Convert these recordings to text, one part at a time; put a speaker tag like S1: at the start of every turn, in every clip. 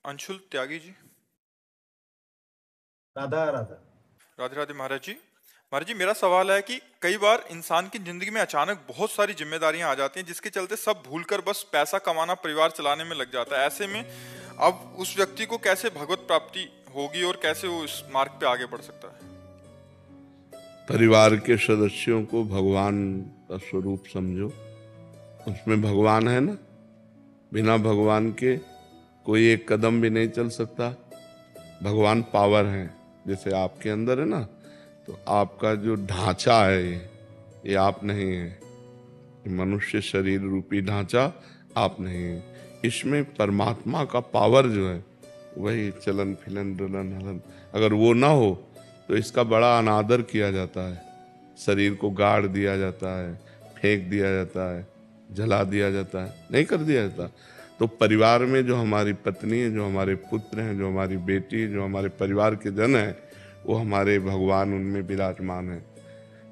S1: अंशुल त्यागी जी।
S2: राधा राधा।
S1: राधे राधे महाराज जी। महाराज जी, मेरा सवाल है कि कई बार इंसान की जिंदगी में अचानक बहुत सारी जिम्मेदारियां आ जाती हैं, जिसके चलते सब भूलकर बस पैसा कमाना, परिवार चलाने में लग जाता है। ऐसे में अब उस व्यक्ति को कैसे भगवत प्राप्ति होगी और कैसे वो इस मार्ग पे आगे बढ़ सकता है?
S3: परिवार के सदस्यों को भगवान का स्वरूप समझो। उसमें भगवान है ना। बिना भगवान के कोई एक कदम भी नहीं चल सकता। भगवान पावर है, जैसे आपके अंदर है ना, तो आपका जो ढांचा है ये आप नहीं है। ये मनुष्य शरीर रूपी ढांचा आप नहीं है। इसमें परमात्मा का पावर जो है वही चलन फिलन डलन हलन, अगर वो ना हो तो इसका बड़ा अनादर किया जाता है। शरीर को गाड़ दिया जाता है, फेंक दिया जाता है, जला दिया जाता है, नहीं कर दिया जाता। तो परिवार में जो हमारी पत्नी है, जो हमारे पुत्र हैं, जो हमारी बेटी है, जो हमारे परिवार के जन हैं, वो हमारे भगवान उनमें विराजमान है।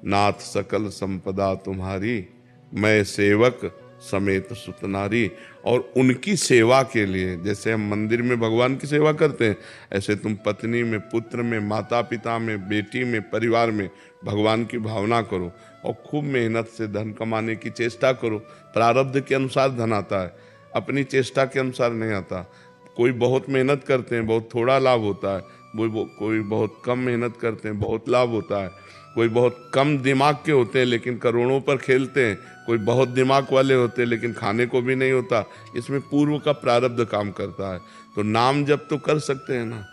S3: नाथ सकल संपदा तुम्हारी, मैं सेवक समेत सुतनारी। और उनकी सेवा के लिए, जैसे हम मंदिर में भगवान की सेवा करते हैं, ऐसे तुम पत्नी में, पुत्र में, माता पिता में, बेटी में, परिवार में भगवान की भावना करो और खूब मेहनत से धन कमाने की चेष्टा करो। प्रारब्ध के अनुसार धन आता है, अपनी चेष्टा के अनुसार नहीं आता। कोई बहुत मेहनत करते हैं, बहुत थोड़ा लाभ होता है। कोई बहुत कम मेहनत करते हैं, बहुत लाभ होता है। कोई बहुत कम दिमाग के होते हैं लेकिन करोड़ों पर खेलते हैं। कोई बहुत दिमाग वाले होते हैं लेकिन खाने को भी नहीं होता। इसमें पूर्व का प्रारब्ध काम करता है। तो नाम जप तो कर सकते हैं ना,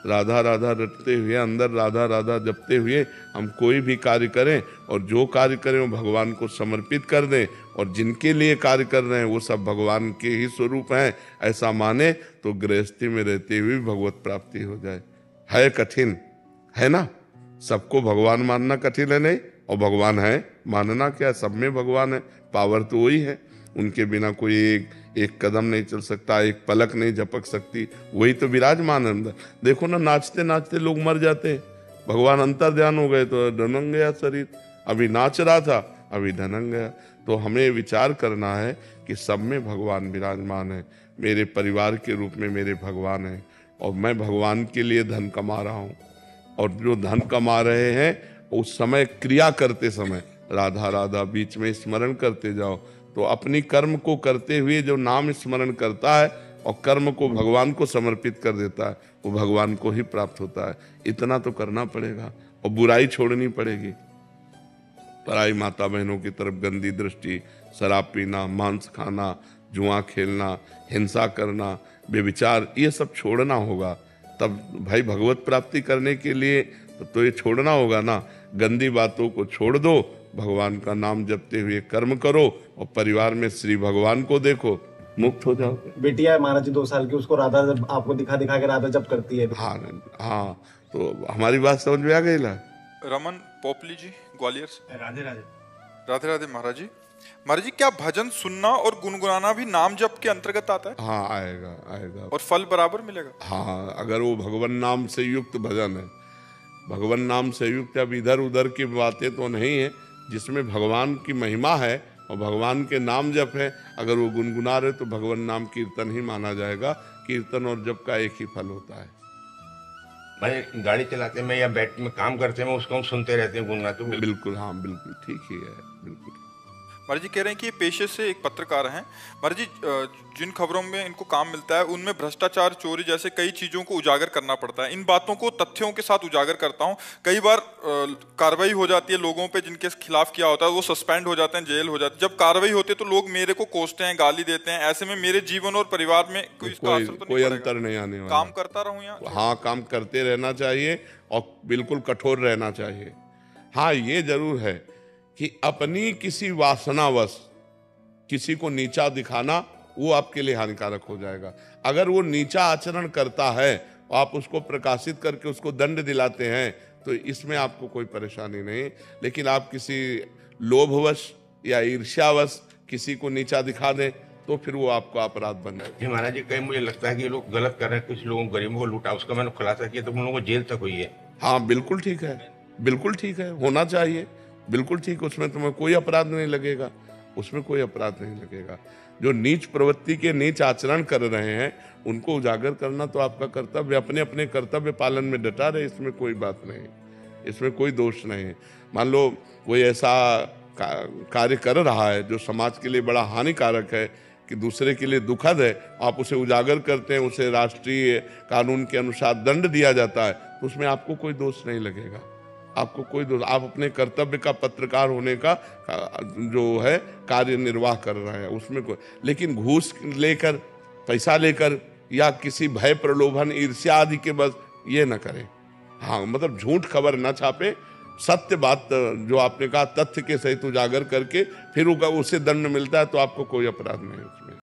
S3: राधा राधा रटते हुए, अंदर राधा राधा जपते हुए हम कोई भी कार्य करें, और जो कार्य करें वो भगवान को समर्पित कर दें, और जिनके लिए कार्य कर रहे हैं वो सब भगवान के ही स्वरूप हैं, ऐसा माने तो गृहस्थी में रहते हुए भगवत प्राप्ति हो जाए। है कठिन, है ना। सबको भगवान मानना कठिन है नहीं, और भगवान है मानना क्या, सब में भगवान है। पावर तो वही है, उनके बिना कोई एक कदम नहीं चल सकता, एक पलक नहीं झपक सकती। वही तो विराजमान है अंदर। देखो ना, नाचते नाचते लोग मर जाते हैं। भगवान अंतर ध्यान हो गए तो ढनंग गया शरीर। अभी नाच रहा था, अभी ढनंग गया। तो हमें विचार करना है कि सब में भगवान विराजमान है। मेरे परिवार के रूप में मेरे भगवान है, और मैं भगवान के लिए धन कमा रहा हूँ। और जो धन कमा रहे हैं उस समय क्रिया करते समय राधा राधा बीच में स्मरण करते जाओ, तो अपनी कर्म को करते हुए जो नाम स्मरण करता है और कर्म को भगवान को समर्पित कर देता है, वो भगवान को ही प्राप्त होता है। इतना तो करना पड़ेगा, और बुराई छोड़नी पड़ेगी। पराई माता बहनों की तरफ गंदी दृष्टि, शराब पीना, मांस खाना, जुआ खेलना, हिंसा करना, बेविचार, ये सब छोड़ना होगा। तब भाई भगवत प्राप्ति करने के लिए तो ये छोड़ना होगा ना। गंदी बातों को छोड़ दो, भगवान का नाम जपते हुए कर्म करो, और परिवार में श्री भगवान को देखो, मुक्त हो जाओ।
S2: बेटिया है महाराज जी 2 साल की, उसको राधा आपको दिखा दिखा के राधा जप करती है।
S3: हाँ हाँ, तो हमारी बात समझ में आ गई ला।
S1: रमन पोपली जी, ग्वालियर से।
S2: राधे राधे।
S1: राधे राधे महाराज जी। महाराज जी, क्या भजन सुनना और गुनगुनाना भी नाम जप के अंतर्गत आता है?
S3: हाँ, आएगा आएगा।
S1: और फल बराबर मिलेगा?
S3: हाँ, अगर वो भगवान नाम से युक्त भजन है, भगवान नाम से युक्त, अब इधर उधर की बातें तो नहीं है, जिसमें भगवान की महिमा है और भगवान के नाम जप है। अगर वो गुनगुना रहे तो भगवान नाम कीर्तन ही माना जाएगा। कीर्तन और जप का एक ही फल होता है।
S4: मैं गाड़ी चलाते में या बैठ में काम करते में उसको हम सुनते रहते हैं, गुनगुनाते हैं।
S3: बिल्कुल, हाँ बिल्कुल ठीक ही है, बिल्कुल।
S1: महाराज जी कह रहे हैं कि ये पेशे से एक पत्रकार हैं। महाराज जी, जिन खबरों में इनको काम मिलता है उनमें भ्रष्टाचार, चोरी जैसे कई चीजों को उजागर करना पड़ता है। इन बातों को तथ्यों के साथ उजागर करता हूँ। कई बार कार्रवाई हो जाती है लोगों पे जिनके खिलाफ किया होता है, वो सस्पेंड हो जाते हैं, जेल हो जाती है। जब कार्रवाई होती है तो लोग मेरे को कोसते हैं, गाली देते हैं। ऐसे में मेरे जीवन और परिवार में
S3: कोई अंतर नहीं आने वाला।
S1: काम करता रहूं या?
S3: हाँ, काम करते रहना चाहिए और बिल्कुल कठोर रहना चाहिए। हाँ, ये जरूर है कि अपनी किसी वासनावश किसी को नीचा दिखाना वो आपके लिए हानिकारक हो जाएगा। अगर वो नीचा आचरण करता है और आप उसको प्रकाशित करके उसको दंड दिलाते हैं तो इसमें आपको कोई परेशानी नहीं। लेकिन आप किसी लोभवश या ईर्ष्यावश किसी को नीचा दिखा दें तो फिर वो आपका अपराध बन जाएगा।
S4: जी महाराज जी, कहीं मुझे लगता है कि लोग गलत कर रहे हैं, कुछ लोगों गरीबों को लूटा, उसका मैंने खुलासा किया तो उन लोगों को जेल तक हुई है।
S3: हाँ बिल्कुल ठीक है, बिल्कुल ठीक है, होना चाहिए, बिल्कुल ठीक। उसमें तुम्हें कोई अपराध नहीं लगेगा, उसमें कोई अपराध नहीं लगेगा। जो नीच प्रवृत्ति के नीच आचरण कर रहे हैं उनको उजागर करना तो आपका कर्तव्य। अपने अपने कर्तव्य पालन में डटा रहे, इसमें कोई बात नहीं, इसमें कोई दोष नहीं है। मान लो कोई ऐसा कार्य कर रहा है जो समाज के लिए बड़ा हानिकारक है, कि दूसरे के लिए दुखद है, आप उसे उजागर करते हैं, उसे राष्ट्रीय कानून के अनुसार दंड दिया जाता है, तो उसमें आपको कोई दोष नहीं लगेगा, आपको कोई दोष। आप अपने कर्तव्य का, पत्रकार होने का जो है कार्य निर्वाह कर रहे हैं, उसमें कोई। लेकिन घूस लेकर, पैसा लेकर या किसी भय प्रलोभन ईर्ष्या आदि के बस ये न करें। हाँ, मतलब झूठ खबर न छापे, सत्य बात जो आपने कहा तथ्य के सहित उजागर करके फिर उसे दंड मिलता है तो आपको कोई अपराध नहीं उसमें।